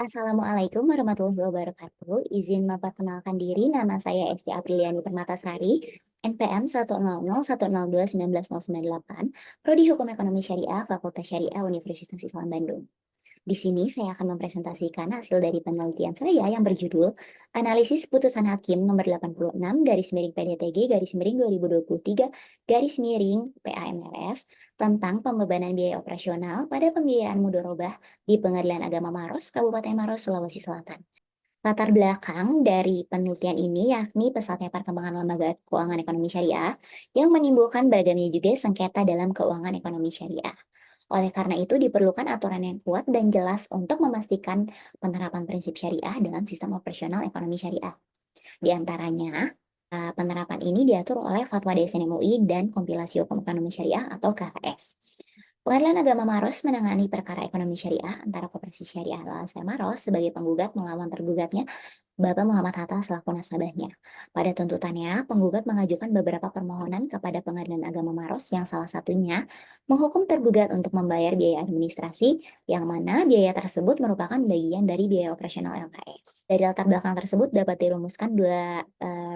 Assalamualaikum warahmatullahi wabarakatuh. Izin memperkenalkan diri, nama saya Esti Apriliani Permatasari, NPM 10010021998, Prodi Hukum Ekonomi Syariah, Fakultas Syariah Universitas Islam Bandung. Di sini saya akan mempresentasikan hasil dari penelitian saya yang berjudul Analisis Putusan Hakim nomor 86 garis miring PDTG garis miring 2023 garis miring PAMRS tentang pembebanan biaya operasional pada pembiayaan mudorobah di Pengadilan Agama Maros, Kabupaten Maros, Sulawesi Selatan. Latar belakang dari penelitian ini yakni pesatnya perkembangan lembaga keuangan ekonomi syariah yang menimbulkan beragamnya juga sengketa dalam keuangan ekonomi syariah. Oleh karena itu diperlukan aturan yang kuat dan jelas untuk memastikan penerapan prinsip syariah dalam sistem operasional ekonomi syariah. Di antaranya, penerapan ini diatur oleh Fatwa DSN MUI dan Kompilasi Hukum Ekonomi Syariah atau KHS. Pengadilan Agama Maros menangani perkara ekonomi syariah antara Koperasi Syariah Al-Azhar Maros sebagai penggugat melawan tergugatnya Bapak Muhammad Hatta selaku nasabahnya. Pada tuntutannya, penggugat mengajukan beberapa permohonan kepada Pengadilan Agama Maros yang salah satunya menghukum tergugat untuk membayar biaya administrasi yang mana biaya tersebut merupakan bagian dari biaya operasional LKS. Dari latar belakang tersebut dapat dirumuskan dua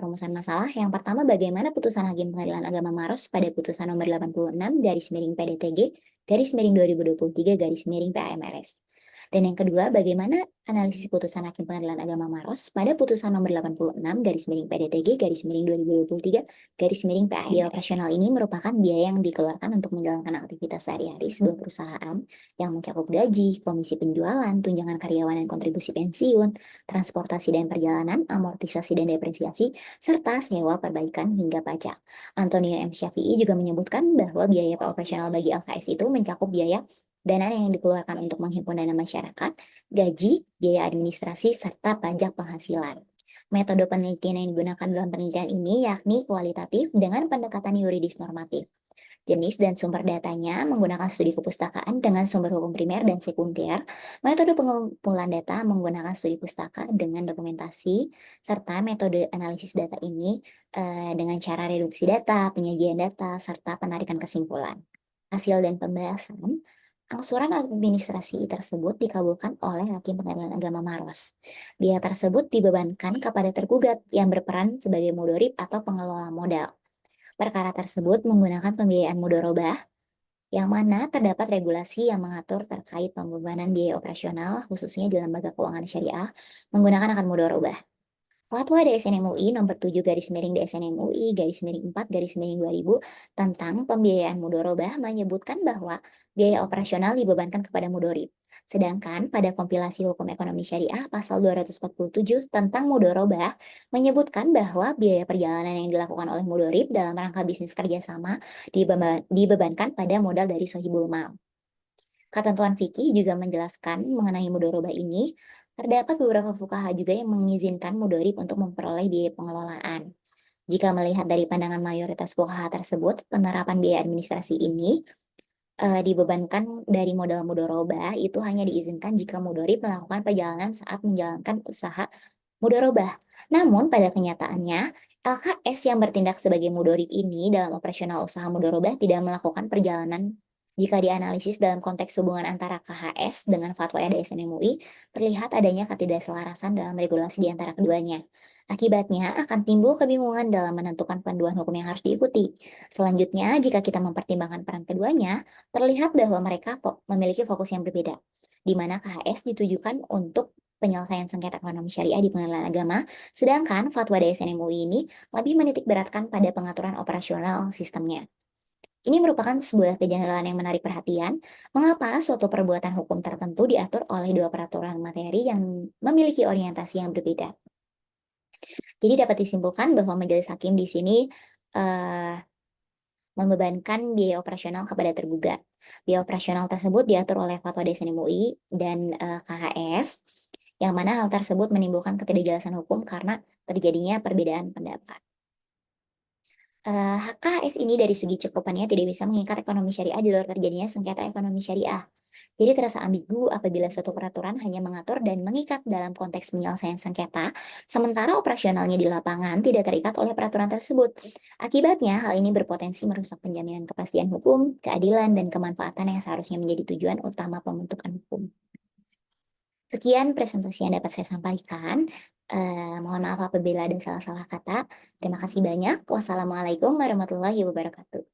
rumusan masalah. Yang pertama, bagaimana putusan Hakim Pengadilan Agama Maros pada putusan nomor 86 garis miring PDTG garis miring 2023 garis miring PAMRS. Dan yang kedua, bagaimana analisis putusan Hakim Pengadilan Agama Maros pada putusan nomor 86 garis miring PDTG garis miring 2023 garis miring PAMRS. Biaya operasional ini merupakan biaya yang dikeluarkan untuk menjalankan aktivitas sehari-hari sebuah perusahaan yang mencakup gaji, komisi penjualan, tunjangan karyawan dan kontribusi pensiun, transportasi dan perjalanan, amortisasi dan depresiasi, serta sewa perbaikan hingga pajak. Antonio M. Syafi'i juga menyebutkan bahwa biaya operasional bagi LKS itu mencakup biaya dana yang dikeluarkan untuk menghimpun dana masyarakat, gaji, biaya administrasi, serta pajak penghasilan. Metode penelitian yang digunakan dalam penelitian ini yakni kualitatif dengan pendekatan yuridis normatif. Jenis dan sumber datanya menggunakan studi kepustakaan dengan sumber hukum primer dan sekunder, metode pengumpulan data menggunakan studi pustaka dengan dokumentasi, serta metode analisis data ini dengan cara reduksi data, penyajian data, serta penarikan kesimpulan. Hasil dan pembahasan, angsuran administrasi tersebut dikabulkan oleh Hakim Pengadilan Agama Maros. Biaya tersebut dibebankan kepada tergugat yang berperan sebagai mudorib atau pengelola modal. Perkara tersebut menggunakan pembiayaan mudorobah, yang mana terdapat regulasi yang mengatur terkait pembebanan biaya operasional, khususnya di lembaga keuangan syariah, menggunakan akad mudorobah. Fatwa DSN MUI nomor 7 garis miring DSN MUI garis miring 4 garis miring 2000 tentang pembiayaan mudorobah menyebutkan bahwa biaya operasional dibebankan kepada mudorib. Sedangkan pada kompilasi hukum ekonomi syariah pasal 247 tentang mudorobah menyebutkan bahwa biaya perjalanan yang dilakukan oleh mudorib dalam rangka bisnis kerjasama dibebankan pada modal dari sohibul mal. Ketentuan fikih juga menjelaskan mengenai mudorobah ini, terdapat beberapa fuqaha juga yang mengizinkan mudorib untuk memperoleh biaya pengelolaan. Jika melihat dari pandangan mayoritas fuqaha tersebut, penerapan biaya administrasi ini dibebankan dari modal mudorobah itu hanya diizinkan jika mudorib melakukan perjalanan saat menjalankan usaha mudorobah. Namun pada kenyataannya, LKS yang bertindak sebagai mudorib ini dalam operasional usaha mudorobah tidak melakukan perjalanan. Jika dianalisis dalam konteks hubungan antara KHS dengan fatwa RDSN MUI, terlihat adanya ketidakselarasan dalam regulasi di antara keduanya. Akibatnya akan timbul kebingungan dalam menentukan panduan hukum yang harus diikuti. Selanjutnya, jika kita mempertimbangkan peran keduanya, terlihat bahwa mereka memiliki fokus yang berbeda, di mana KHS ditujukan untuk penyelesaian sengketa ekonomi syariah di pengadilan agama, sedangkan fatwa DSN MUI ini lebih menitikberatkan pada pengaturan operasional sistemnya. Ini merupakan sebuah kejanggalan yang menarik perhatian, mengapa suatu perbuatan hukum tertentu diatur oleh dua peraturan materi yang memiliki orientasi yang berbeda. Jadi dapat disimpulkan bahwa majelis hakim di sini eh, membebankan biaya operasional kepada tergugat. Biaya operasional tersebut diatur oleh Fatwa DSN MUI dan KHS, yang mana hal tersebut menimbulkan ketidakjelasan hukum karena terjadinya perbedaan pendapat. HKS ini dari segi cakupannya tidak bisa mengikat ekonomi syariah di luar terjadinya sengketa ekonomi syariah. Jadi terasa ambigu apabila suatu peraturan hanya mengatur dan mengikat dalam konteks penyelesaian sengketa, sementara operasionalnya di lapangan tidak terikat oleh peraturan tersebut. Akibatnya, hal ini berpotensi merusak penjaminan kepastian hukum, keadilan, dan kemanfaatan yang seharusnya menjadi tujuan utama pembentukan hukum. Sekian presentasi yang dapat saya sampaikan. Mohon maaf apabila ada salah-salah kata. Terima kasih banyak. Wassalamualaikum warahmatullahi wabarakatuh.